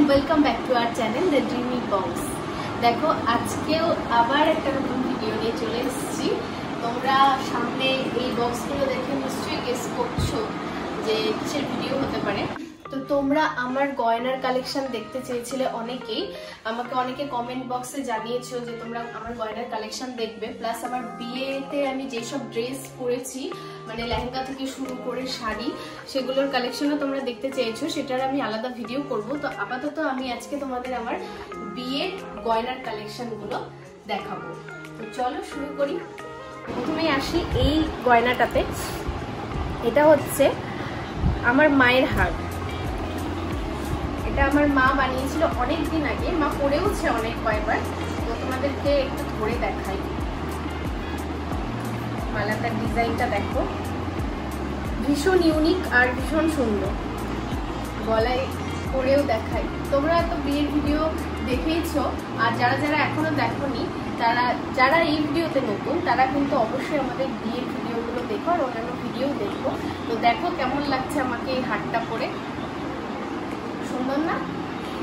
and welcome back to our channel The Dreamy Box। দেখো আজকেও আবার একটা নতুন ভিডিও নিয়ে চলে এসেছি। তোমরা সামনে এই বক্সগুলো দেখে নিশ্চয়ই গেস করছো যে কিসের ভিডিও হতে পারে। তো তোমরা আমার গয়নার কালেকশন দেখতে চেয়েছিলে অনেকেই, আমাকে অনেকে কমেন্ট বক্সে জানিয়েছো যে তোমরা আমার গয়নার কালেকশন দেখবে, প্লাস আমার বিয়েতে আমি যেসব ড্রেস পরেছি মানে লেহেঙ্গা থেকে শুরু করে শাড়ি সেগুলোর কালেকশনও তোমরা দেখতে চেয়েছো, সেটার আমি আলাদা ভিডিও করব। তো আপাতত আমি আজকে তোমাদের আমার বিয়ের গয়নার কালেকশনগুলো দেখাবো। তো চলো শুরু করি। প্রথমে আসি এই গয়নাটাতে। এটা হচ্ছে আমার মায়ের হার। এটা আমার মা বানিয়েছিল অনেক দিন আগে, মা পরেওছে অনেক কয়েকবার। তো তোমাদেরকে একটু ধরে দেখাই। মালাটার ডিজাইনটা দেখো, ভীষণ ইউনিক আর ভীষণ সুন্দর। গলায় পরেও দেখাই। তোমরা তো বিয়ের ভিডিও দেখেইছো, আর যারা যারা এখনো দেখোনি তারা, যারা এই ভিডিওতে নতুন তারা কিন্তু অবশ্যই আমাদের বিয়ের ভিডিওগুলো দেখো আর অন্যান্য ভিডিও দেখো। তো দেখো কেমন লাগছে আমাকে এই হারটা পরে, সুন্দর না?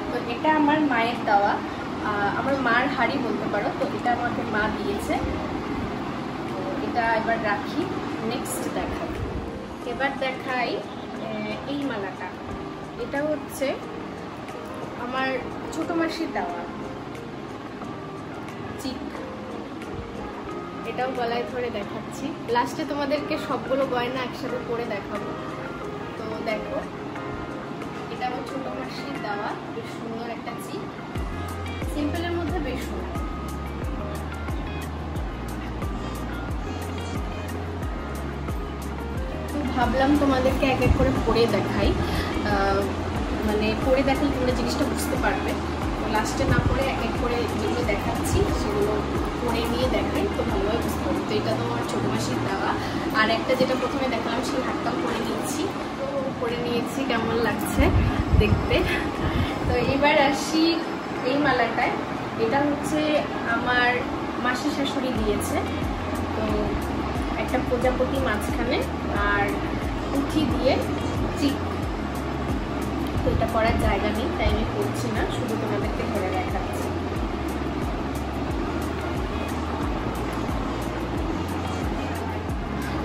তো এটা আমার মায়ের দেওয়া, আমার মার হাড়ি বলতে পারো। তো এটা আমাকে মা দিয়েছে। তো এটা এবার রাখি, নেক্সট দেখাই। এবার দেখাই এই মালাটা। এটা হচ্ছে আমার ছোট মাসির দেওয়া চিক। এটাও গলায় ধরে দেখাচ্ছি। লাস্টে তোমাদেরকে সবগুলো গয়না একসাথে পরে দেখাবো। তো দেখো, এটা আমার ছোট মাসির দেওয়া, বেশ সুন্দর একটা চিক, সিম্পলের মধ্যে বেশ সুন্দর। তো ভাবলাম তোমাদেরকে এক এক করে পরে দেখাই, মানে পরে দেখালে তোমরা জিনিসটা বুঝতে পারবে। তো লাস্টে না পরে এক এক করে যেগুলো দেখাচ্ছি সেগুলো পরে নিয়ে দেখাই, তো ভালোভাবে বুঝতে পারবে। তো এটা তো আমার ছোট মাসির দেওয়া। আর একটা যেটা প্রথমে দেখালাম সেই হাতটাও পরে নিয়েছি। তো পরে নিয়েছি, কেমন লাগছে দেখতে। তো এবার আসি এই মালাটায়। এটা হচ্ছে আমার মাসি শাশুড়ি দিয়েছে। তো একটা প্রজাপতি মাঝখানে আর উঠি দিয়ে চিক। তো এটা করার জায়গা নেই তাই আমি করছি না, শুধু তোমাদেরকে ধরে দেখাচ্ছি।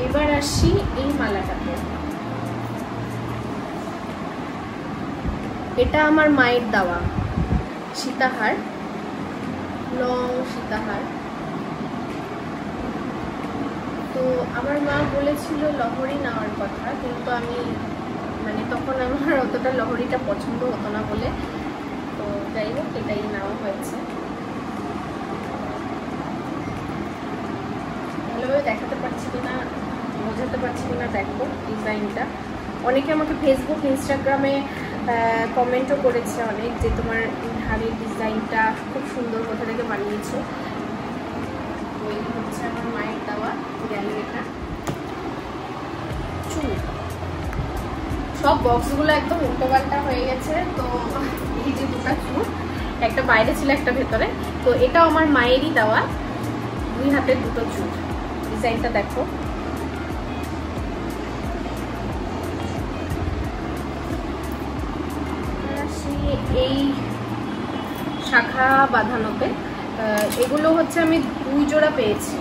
এবার আসি এই মালাটাতে। এটা আমার মায়ের দেওয়া সীতাহার, লং সীতাহার। তো আমার মা বলেছিল লহরি নেওয়ার কথা, কিন্তু আমি মানে তখন আমার অতটা লহরিটা পছন্দ হতো না বলে, তো যাই হোক এটাই নেওয়া হয়েছে। ভালোভাবে দেখাতে পারছি কিনা, বোঝাতে পারছি কিনা দেখো ডিজাইনটা। অনেকে আমাকে ফেসবুক ইনস্টাগ্রামে কমেন্টও করেছে অনেক, যে তোমার হাড়ির ডিজাইনটা খুব সুন্দর, কোথা থেকে বানিয়েছো। তো এই হচ্ছে আমার মায়ের দেওয়া গেল। এটা চুল, সব বক্সগুলো একদম উল্টোপাল্টা হয়ে গেছে। তো এই যে দুটা চুল, একটা বাইরে ছিল একটা ভেতরে। তো এটাও আমার মায়েরই দেওয়া, দুই হাতের দুটো চুল। ডিজাইনটা দেখো, এই শাখা বাঁধানোতে এগুলো হচ্ছে আমি দুই জোড়া পেয়েছি।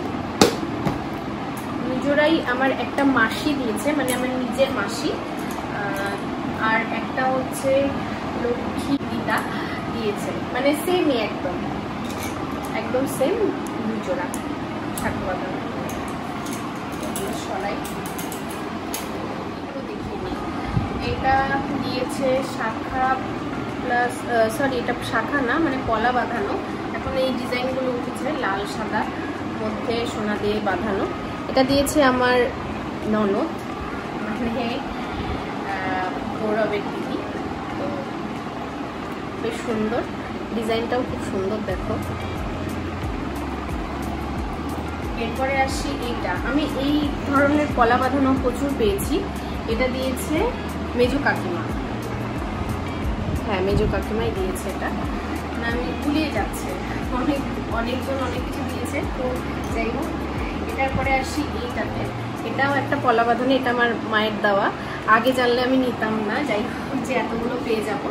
দুই জোড়াই আমার একটা মাসি দিয়েছে, মানে আমার নিজের মাসি, আর একটা হচ্ছে লক্ষ্মী দিদা দিয়েছে, মানে সেমই একদম একদম সেম দুই জোড়া শাখা বাঁধানো। সরাই এটা দিয়েছে শাখা প্লাস, সরি এটা শাখা না, মানে কলা বাঁধানো। এখন এই ডিজাইনগুলো উঠেছে লাল সাদা মধ্যে সোনা দিয়ে বাঁধানো। এটা দিয়েছে আমার ননদ, মানে গৌরবের দিদি। তো বেশ সুন্দর, ডিজাইনটাও খুব সুন্দর দেখো। এরপরে আসি এইটা। আমি এই ধরনের কলা বাঁধানো প্রচুর পেয়েছি। এটা দিয়েছে মেজো কাকিমা। হ্যাঁ, মেজো কাকিমাই দিয়েছে এটা, না আমি ভুলিয়ে যাচ্ছে, অনেকজন অনেক কিছু দিয়েছে। তো যাই হোক, এটার পরে আসি এইটাতে। এটাও একটা কলা বাঁধানো, এটা আমার মায়ের দেওয়া। আগে জানলে আমি নিতাম না, যাই হোক যে এতগুলো পেয়ে যাব।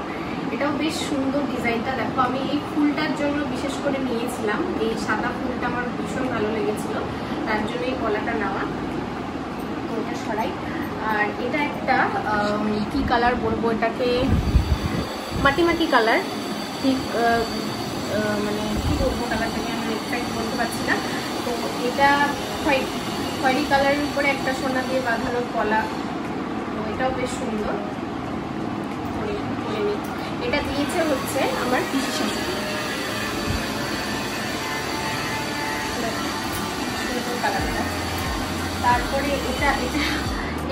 এটাও বেশ সুন্দর ডিজাইনটা। দেখো আমি এই ফুলটার জন্য বিশেষ করে নিয়েছিলাম, এই সাদা ফুলটা আমার ভীষণ ভালো লেগেছিল, তার জন্য এই গলাটা নেওয়া। তো এটা সরাই। আর এটা একটা কি কালার বলবো, এটাকে মাটি মাটি কালার, ঠিক মানে কি বলবো কালারটাকে আমি এক্সাক্ট বলতে পারছি না। তো এটা খয়েরি কালারের উপরে একটা সোনা দিয়ে বাঁধানো গলা, তো এটাও বেশ সুন্দর। এটা দিয়েছে হচ্ছে আমার পিসি শাশুড়ি, কালারটা। তারপরে এটা এটা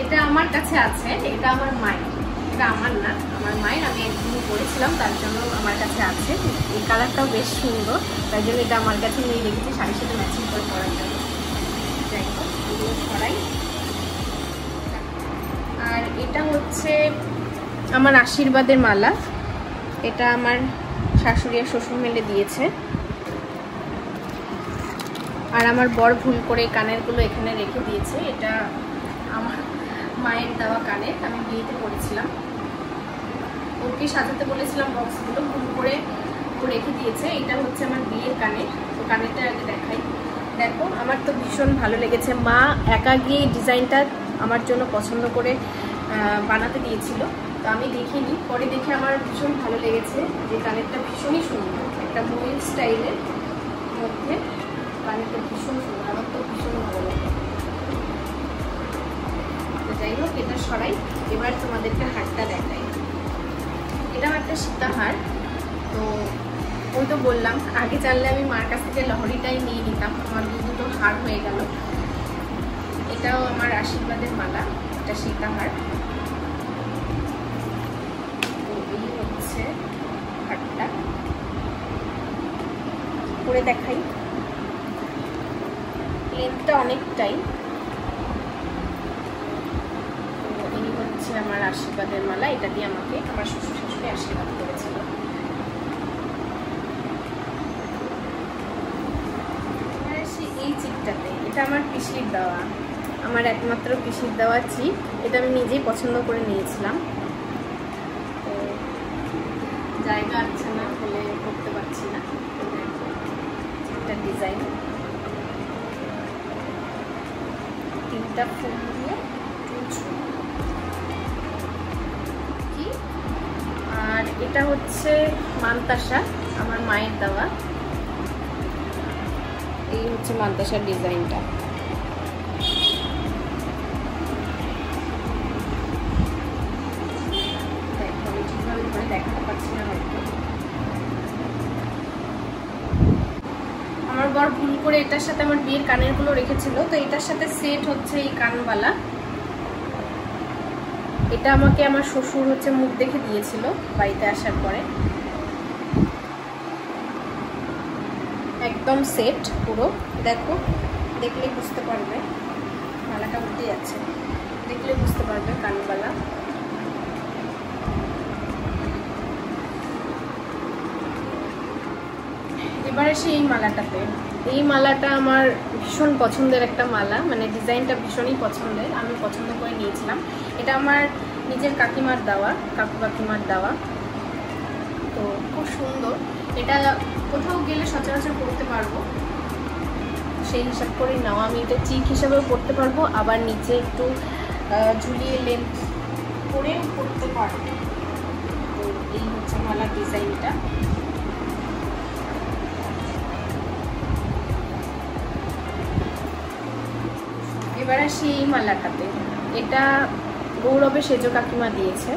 এটা আমার কাছে আছে, এটা আমার মায়ের, এটা আমার না, আমার মায়ের। আমি একদিন পরেছিলাম, তার জন্য আমার কাছে আছে। এই কালারটাও বেশ সুন্দর, তাই জন্য এটা আমার কাছে নিয়ে রেখেছি শাড়ির সাথে ম্যাচিং করে পরার জন্য। যাই হোক, এগুলো সরাই। আর এটা হচ্ছে আমার আশীর্বাদের মালা, এটা আমার শাশুড়ি আর শ্বশুর মিলে দিয়েছে। আর আমার বর ভুল করে কানেরগুলো এখানে রেখে দিয়েছে, এটা আমার মায়ের দেওয়া কানের, আমি বিয়েতে পড়েছিলাম, ওকে সাজাতে বলেছিলাম বক্সগুলো, ভুল করে ও রেখে দিয়েছে। এটা হচ্ছে আমার বিয়ের কানের, তো কানেরটা আগে দেখাই। দেখো আমার তো ভীষণ ভালো লেগেছে, মা একা গিয়ে ডিজাইনটা আমার জন্য পছন্দ করে বানাতে দিয়েছিল, তো আমি দেখিনি, পরে দেখে আমার ভীষণ ভালো লেগেছে যে কানেরটা ভীষণই সুন্দর, একটা ময়ূর স্টাইলের মধ্যে কানেরটা ভীষণ সুন্দর, আমার তো ভীষণ ভালো লাগে। তো যাই হোক, এটা সরাই। এবার তোমাদেরকে হারটা দেখাই। এটাও একটা সীতাহার। তো ওই তো বললাম, আগে জানলে আমি মার কাছ থেকে লহরিটাই নিয়ে নিতাম, আমার দুটো হার হয়ে গেল। এটাও আমার আশীর্বাদের মালা, এটা সীতাহার। হারটা করে দেখাই, লেন্থটা অনেকটাই। এই হচ্ছে আমার আশীর্বাদের মালা, এটা দিয়ে আমাকে আমার শ্বশুর শাশুড়ি আশীর্বাদ করেছিল। এই চিপটাতে, এটা আমার পিসির দেওয়া, আমার একমাত্র পিসির দেওয়া চিপ, এটা আমি নিজেই পছন্দ করে নিয়েছিলাম। জায়গা আছে না বলে করতে পারছি না। একটা ডিজাইন, তিনটা ফুল দিয়ে কি। আর এটা হচ্ছে মান্তাসা, আমার মায়ের দেওয়া। এই হচ্ছে মান্তাসার ডিজাইনটা। দেখাতে পারছি না হয়তো, আমার বর ভুল করে এটার সাথে আমার বিয়ের কানের গুলো রেখেছিল, তো এটার সাথে সেট হচ্ছে এই কানবালা। এটা আমাকে আমার শ্বশুর হচ্ছে মুখ দেখে দিয়েছিল বাড়িতে আসার পরে, একদম সেট পুরো। দেখো, দেখলে বুঝতে পারবে, মালাটা উঠে যাচ্ছে, দেখলে বুঝতে পারবে কানবালা। এবার আসি এই মালাটাতে। এই মালাটা আমার ভীষণ পছন্দের একটা মালা, মানে ডিজাইনটা ভীষণই পছন্দের, আমি পছন্দ করে নিয়েছিলাম। এটা আমার নিজের কাকিমার দেওয়া, কাকিমার দেওয়া। তো খুব সুন্দর, এটা কোথাও গেলে সচরাচর পরতে পারবো, সেই হিসাব করেই নেওয়া। আমি এটা চিক হিসাবেও পরতে পারবো, আবার নিচে একটু ঝুলিয়ে লেন্থ করেও পরতে পারবো। তো এই হচ্ছে মালার ডিজাইনটা। এবার আসি এই মালাটাতে, এটা গৌরবের সেজ কাকিমা দিয়েছে।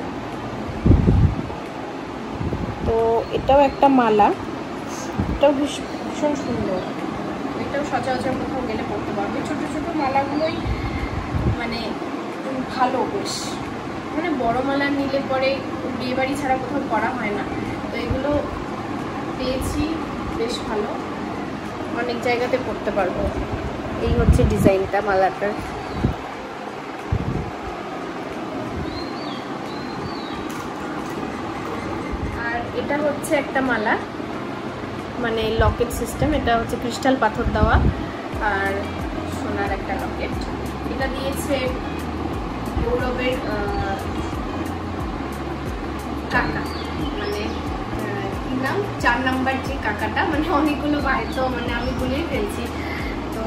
তো এটাও একটা মালা, এটাও ভীষণ সুন্দর, এটাও সচরাচর কোথাও গেলে পরতে পারবে। ছোটো ছোটো মালাগুলোই মানে ভালো, বেশ মানে বড় মালা নিলে পরে বিয়েবাড়ি ছাড়া কোথাও পরা হয় না, তো এগুলো পেয়েছি বেশ ভালো, অনেক জায়গাতে পরতে পারবো। এই হচ্ছে ডিজাইনটা মালাটার। আর এটা হচ্ছে একটা মালা, মানে লকেট সিস্টেম, এটা হচ্ছে ক্রিস্টাল পাথর দেওয়া আর সোনার একটা লকেট। এটা দিয়েছে গৌরবের কাকা, মানে নাম 4 নাম্বার যে কাকাটা, মানে অনেকগুলো ভাই তো মানে আমি ভুলেই ফেলছি, তো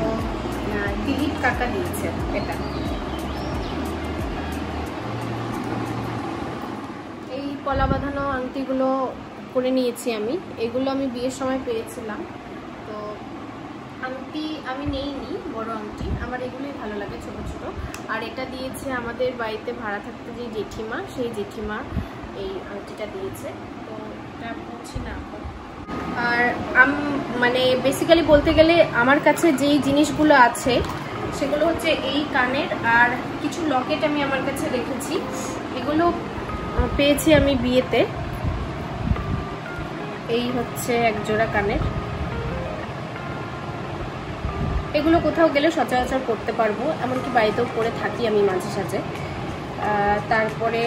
দিলীপ কাকা দিয়েছে এটা। এই পলা বাঁধানো আংটিগুলো করে নিয়েছি আমি, এগুলো আমি বিয়ের সময় পেয়েছিলাম। তো আংটি আমি নেইনি বড় আংটি, আমার এগুলোই ভালো লাগে ছোট ছোট। আর এটা দিয়েছে আমাদের বাড়িতে ভাড়া থাকতে যে জেঠিমা, সেই জেঠিমা এই আংটিটা দিয়েছে, তো এটা পড়ছি না এখন। আর মানে বেসিক্যালি বলতে গেলে আমার কাছে যেই জিনিসগুলো আছে সেগুলো হচ্ছে এই কানের আর কিছু লকেট আমি আমার কাছে রেখেছি, এগুলো পেয়েছি আমি বিয়েতে। এই হচ্ছে এক জোড়া কানের, এগুলো কোথাও গেলে সচরাচর পরতে পারবো, এমনকি বাড়িতেও পরে থাকি আমি মাঝে সাঝে। তারপরে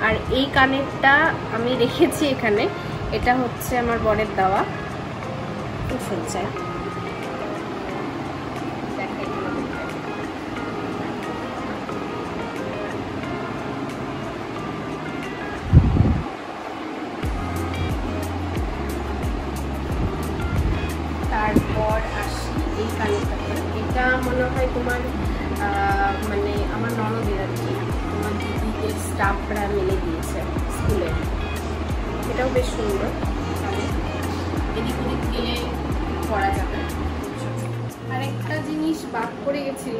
আর এই কানেরটা আমি রেখেছি এখানে, এটা হচ্ছে আমার বরের দেওয়া, খুব সুন্দর। তারপর আসি এই কানেরটাতে, এটা মনে হয় তোমার মানে আমার ননদের আর কি, তোমার দিদিদের স্টাফরা মিলে দিয়েছে স্কুলে, এটাও বেশ সুন্দর, এদিক ওদিক গেলে পরা যাবে। আর একটা জিনিস বাদ পড়ে গেছিল,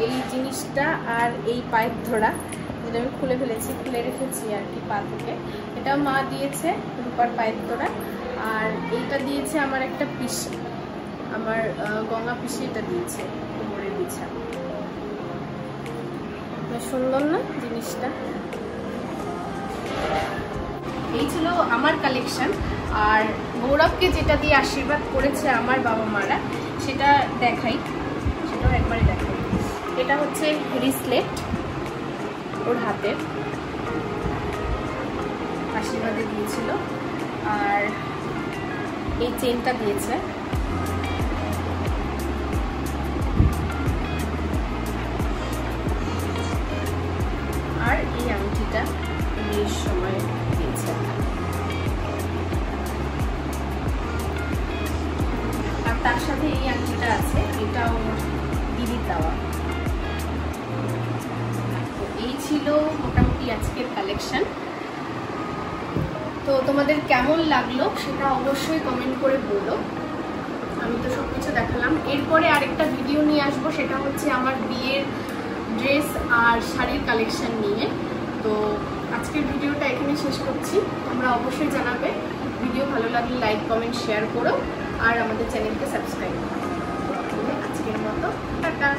এই জিনিসটা আর এই পাইপ ধরা, যেটা আমি খুলে ফেলেছি, খুলে রেখেছি আর কি পা থেকে, এটা মা দিয়েছে রূপার পাইপ ধরা। আর এইটা দিয়েছে আমার একটা পিসি, আমার গঙ্গা পিসি এটা দিয়েছে কোমরের বিছা। সুন্দর না জিনিসটা? এই ছিল আমার কালেকশন। আর গৌরবকে যেটা দিয়ে আশীর্বাদ করেছে আমার বাবা মারা, সেটা দেখাই, সেটাও একবারে দেখাই। এটা হচ্ছে রিসলেট ওর হাতের, আশীর্বাদে দিয়েছিল। আর এই চেনটা দিয়েছে, আর এই আংটিটা বিয়ের সময় দিয়েছে। আর তার সাথে এই আংটিটা আছে, এটাও দিদির দেওয়া। তো এই ছিল মোটামুটি আজকের কালেকশন। তো তোমাদের কেমন লাগলো সেটা অবশ্যই কমেন্ট করে বলো। আমি তো সবকিছু দেখালাম, এরপরে আরেকটা ভিডিও নিয়ে আসবো, সেটা হচ্ছে আমার বিয়ের ড্রেস আর শাড়ির কালেকশন নিয়ে। তো আজকের ভিডিওটা এখানে শেষ করছি, তোমরা অবশ্যই জানাবে ভিডিও ভালো লাগলে লাইক কমেন্ট শেয়ার করো, আর আমাদের চ্যানেলকে সাবস্ক্রাইব করো। আজকের মতো টাটা।